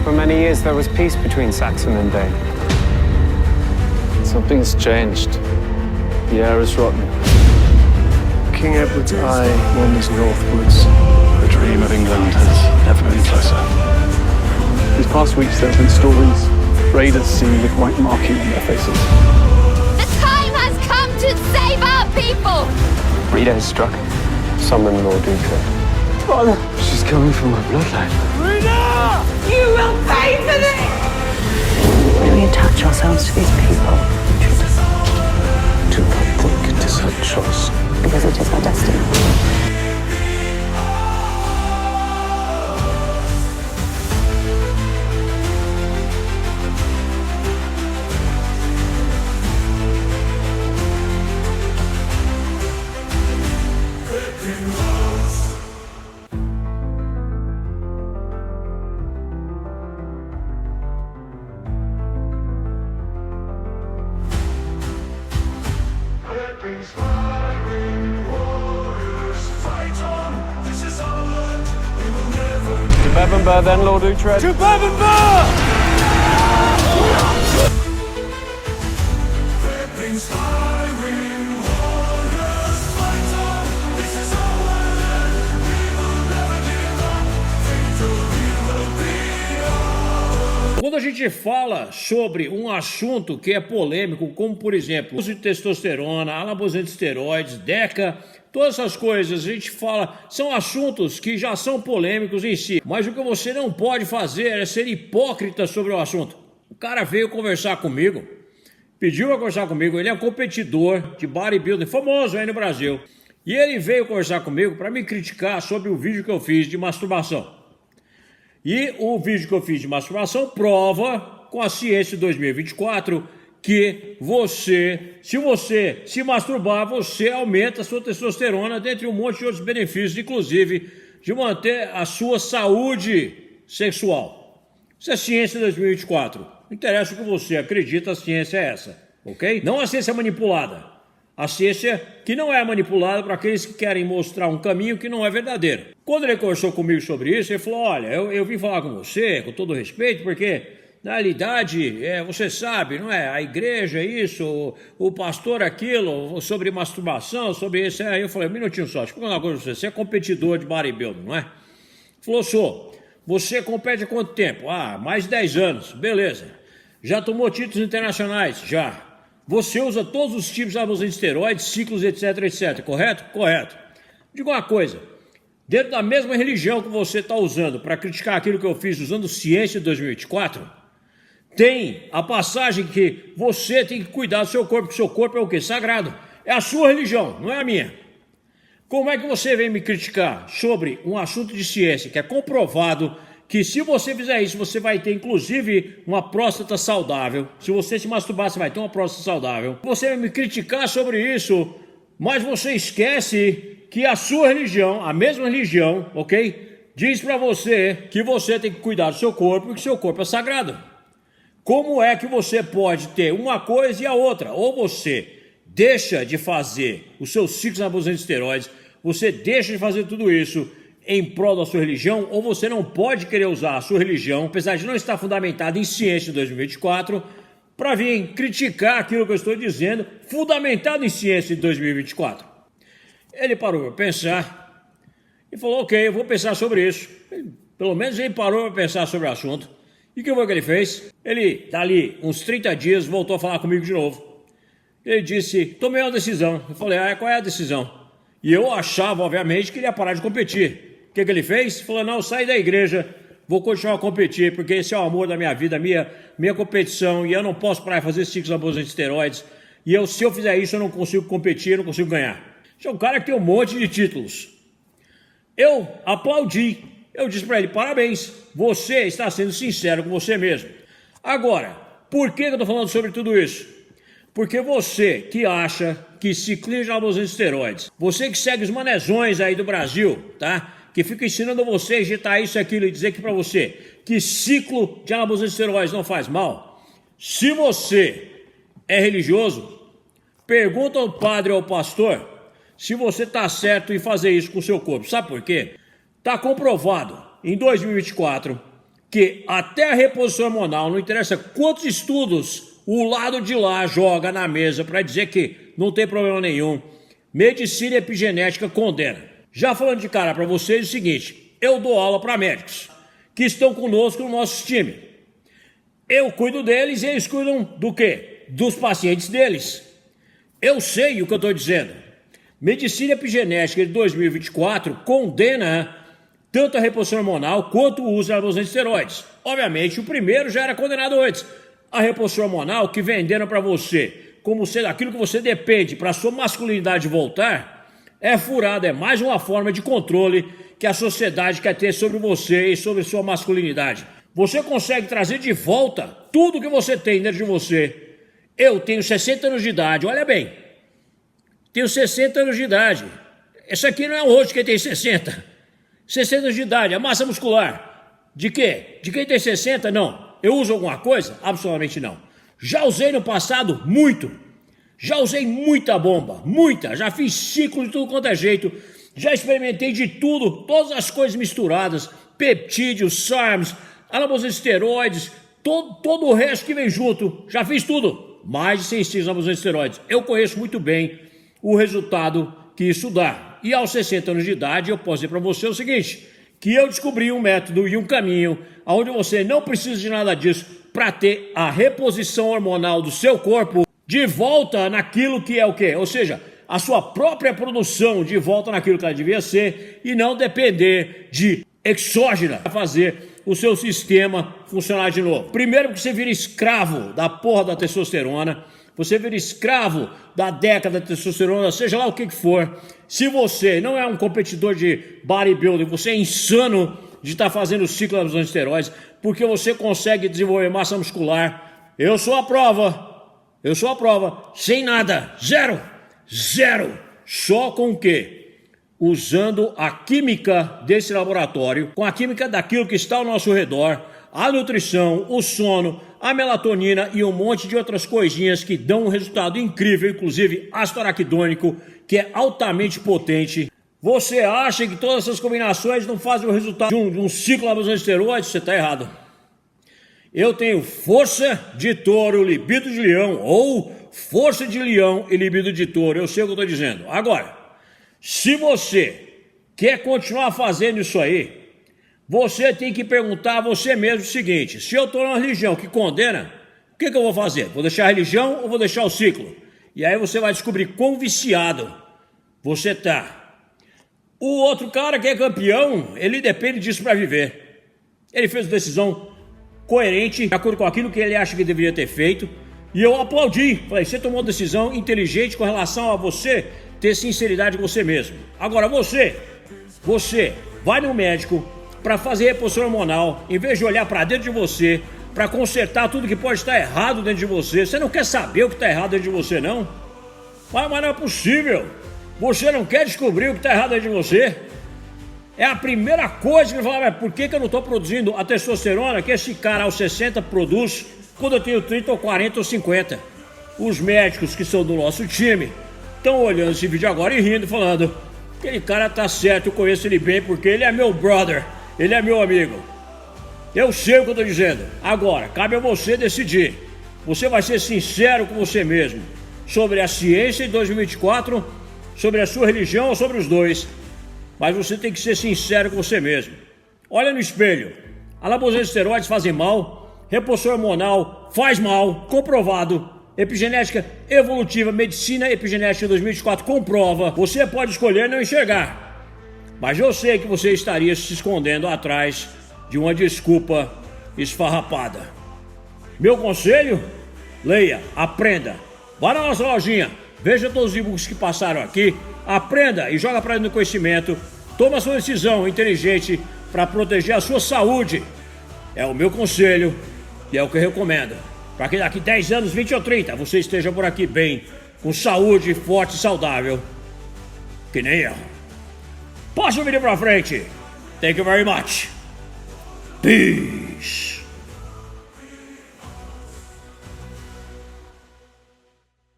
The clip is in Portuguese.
For many years there was peace between Saxon and Dane. Something's changed. The air is rotten. King Edward's eye wanders northwards. The dream of England has never been closer. These past weeks there have been stories. Raiders seemingly quite marking on their faces. The time has come to save our people! Rita has struck. Summon Lord Utrecht. Father! She's coming from my bloodline. You will pay for this! Why do we attach ourselves to these people? Do not think it is our choice. Because it is our destiny. To Bebbanburg then, Lord Utrecht. To Quando a gente fala sobre um assunto que é polêmico, como por exemplo, uso de testosterona, anabolizante de esteroides, DECA, todas essas coisas, a gente fala, são assuntos que já são polêmicos em si. Mas o que você não pode fazer é ser hipócrita sobre o assunto. O cara veio conversar comigo, pediu para conversar comigo, ele é um competidor de bodybuilding, famoso aí no Brasil. E ele veio conversar comigo para me criticar sobre o vídeo que eu fiz de masturbação. E o vídeo que eu fiz de masturbação prova, com a ciência de 2024, que se você se masturbar, você aumenta a sua testosterona, dentre um monte de outros benefícios, inclusive de manter a sua saúde sexual. Isso é ciência de 2024. Não interessa o que você acredita, a ciência é essa, ok? Não a ciência manipulada. A ciência que não é manipulada para aqueles que querem mostrar um caminho que não é verdadeiro. Quando ele conversou comigo sobre isso, ele falou, olha, eu vim falar com você, com todo respeito, porque na realidade, você sabe, não é? A igreja isso, o pastor aquilo, sobre masturbação, sobre isso. Aí eu falei, um minutinho só, deixa eu falar uma coisa pra você, você é competidor de bodybuilding, não é? Ele falou, sou. Você compete há quanto tempo? Ah, mais de 10 anos, beleza. Já tomou títulos internacionais? Já. Você usa todos os tipos de anabolizantes de esteroides, ciclos, etc, etc, correto? Correto. Diga uma coisa, dentro da mesma religião que você está usando para criticar aquilo que eu fiz usando ciência de 2024, tem a passagem que você tem que cuidar do seu corpo, porque o seu corpo é o quê? Sagrado. É a sua religião, não é a minha. Como é que você vem me criticar sobre um assunto de ciência que é comprovado que se você fizer isso, você vai ter inclusive uma próstata saudável. Se você se masturbar, você vai ter uma próstata saudável. Você vai me criticar sobre isso, mas você esquece que a sua religião, a mesma religião, ok? Diz pra você que você tem que cuidar do seu corpo e que seu corpo é sagrado. Como é que você pode ter uma coisa e a outra? Ou você deixa de fazer os seus ciclos anabolizantes de esteroides, você deixa de fazer tudo isso em prol da sua religião, ou você não pode querer usar a sua religião, apesar de não estar fundamentada em ciência de 2024, para vir criticar aquilo que eu estou dizendo, fundamentado em ciência de 2024. Ele parou para pensar e falou, ok, eu vou pensar sobre isso. Pelo menos ele parou para pensar sobre o assunto. E o que foi que ele fez? Ele, dali uns 30 dias, voltou a falar comigo de novo. Ele disse, tomei uma decisão. Eu falei, qual é a decisão? E eu achava, obviamente, que ele ia parar de competir. O que ele fez? Falou, não, saí da igreja, vou continuar a competir, porque esse é o amor da minha vida, minha competição, e eu não posso parar de fazer ciclos anabolizantes de esteroides, e se eu fizer isso, eu não consigo competir, eu não consigo ganhar. Esse é um cara que tem um monte de títulos. Eu aplaudi, eu disse para ele, parabéns, você está sendo sincero com você mesmo. Agora, por que eu estou falando sobre tudo isso? Porque você que acha que ciclismo de anabolizantes de esteroides, você que segue os manezões aí do Brasil, tá? Que fica ensinando você a injetar isso e aquilo e dizer que para você que ciclo de anabolizantes de esteroides não faz mal. Se você é religioso, pergunta ao padre ou ao pastor se você está certo em fazer isso com o seu corpo. Sabe por quê? Está comprovado em 2024 que até a reposição hormonal, não interessa quantos estudos o lado de lá joga na mesa para dizer que não tem problema nenhum, medicina epigenética condena. Já falando de cara para vocês o seguinte, eu dou aula para médicos que estão conosco no nosso time. Eu cuido deles e eles cuidam do quê? Dos pacientes deles. Eu sei o que eu estou dizendo. Medicina epigenética de 2024 condena tanto a reposição hormonal quanto o uso de anabolizantes esteroides. Obviamente, o primeiro já era condenado antes. A reposição hormonal que venderam para você como sendo aquilo que você depende para a sua masculinidade voltar, é furada, é mais uma forma de controle que a sociedade quer ter sobre você e sobre sua masculinidade. Você consegue trazer de volta tudo que você tem dentro de você. Eu tenho 60 anos de idade, olha bem. Tenho 60 anos de idade. Esse aqui não é um rosto de quem tem 60. 60 anos de idade, a massa muscular. De quê? De quem tem 60? Não. Eu uso alguma coisa? Absolutamente não. Já usei no passado muito. Já usei muita bomba, muita. Já fiz ciclo de tudo quanto é jeito. Já experimentei de tudo, todas as coisas misturadas. Peptídeos, SARMs, anabolizantes esteroides, todo o resto que vem junto. Já fiz tudo. Mais de 100 ciclos de anabolizantes esteroides. Eu conheço muito bem o resultado que isso dá. E aos 60 anos de idade eu posso dizer para você o seguinte, que eu descobri um método e um caminho onde você não precisa de nada disso para ter a reposição hormonal do seu corpo de volta naquilo que é o quê? Ou seja, a sua própria produção de volta naquilo que ela devia ser e não depender de exógena para fazer o seu sistema funcionar de novo. Primeiro porque você vira escravo da porra da testosterona, você vira escravo da década da testosterona, seja lá o que for. Se você não é um competidor de bodybuilding, você é insano de estar fazendo o ciclo dos esteroides, porque você consegue desenvolver massa muscular. Eu sou a prova, sem nada, zero, só com o quê? Usando a química desse laboratório, com a química daquilo que está ao nosso redor, a nutrição, o sono, a melatonina e um monte de outras coisinhas que dão um resultado incrível, inclusive ácido araquidônico, que é altamente potente. Você acha que todas essas combinações não fazem o resultado de um ciclo de esteroides? Você está errado. Eu tenho força de touro, libido de leão, ou força de leão e libido de touro. Eu sei o que eu estou dizendo. Agora, se você quer continuar fazendo isso aí, você tem que perguntar a você mesmo o seguinte, se eu estou numa religião que condena, o que eu vou fazer? Vou deixar a religião ou vou deixar o ciclo? E aí você vai descobrir quão viciado você está. O outro cara que é campeão, ele depende disso para viver. Ele fez uma decisão coerente, de acordo com aquilo que ele acha que deveria ter feito, e eu aplaudi. Falei, você tomou uma decisão inteligente com relação a você ter sinceridade com você mesmo. Agora você vai no médico para fazer reposição hormonal, em vez de olhar para dentro de você, para consertar tudo que pode estar errado dentro de você. Você não quer saber o que está errado dentro de você, não? Mas não é possível. Você não quer descobrir o que está errado dentro de você? É a primeira coisa que ele fala, mas por que eu não estou produzindo a testosterona que esse cara aos 60 produz quando eu tenho 30 ou 40 ou 50? Os médicos que são do nosso time estão olhando esse vídeo agora e rindo, falando, aquele cara tá certo, eu conheço ele bem porque ele é meu brother, ele é meu amigo. Eu sei o que eu estou dizendo. Agora, cabe a você decidir. Você vai ser sincero com você mesmo sobre a ciência em 2024, sobre a sua religião ou sobre os dois. Mas você tem que ser sincero com você mesmo. Olha no espelho. Anabolizantes esteroides fazem mal, reposição hormonal faz mal, comprovado. Epigenética evolutiva, medicina epigenética 2024 comprova. Você pode escolher não enxergar, mas eu sei que você estaria se escondendo atrás de uma desculpa esfarrapada. Meu conselho? Leia, aprenda. Vá na nossa lojinha, veja todos os e-books que passaram aqui, aprenda e joga para dentro do conhecimento. Toma a sua decisão inteligente para proteger a sua saúde. É o meu conselho e é o que eu recomendo. Para que daqui 10 anos, 20 ou 30, você esteja por aqui bem, com saúde, forte e saudável. Que nem eu. Passa o vídeo pra frente. Thank you very much. Peace.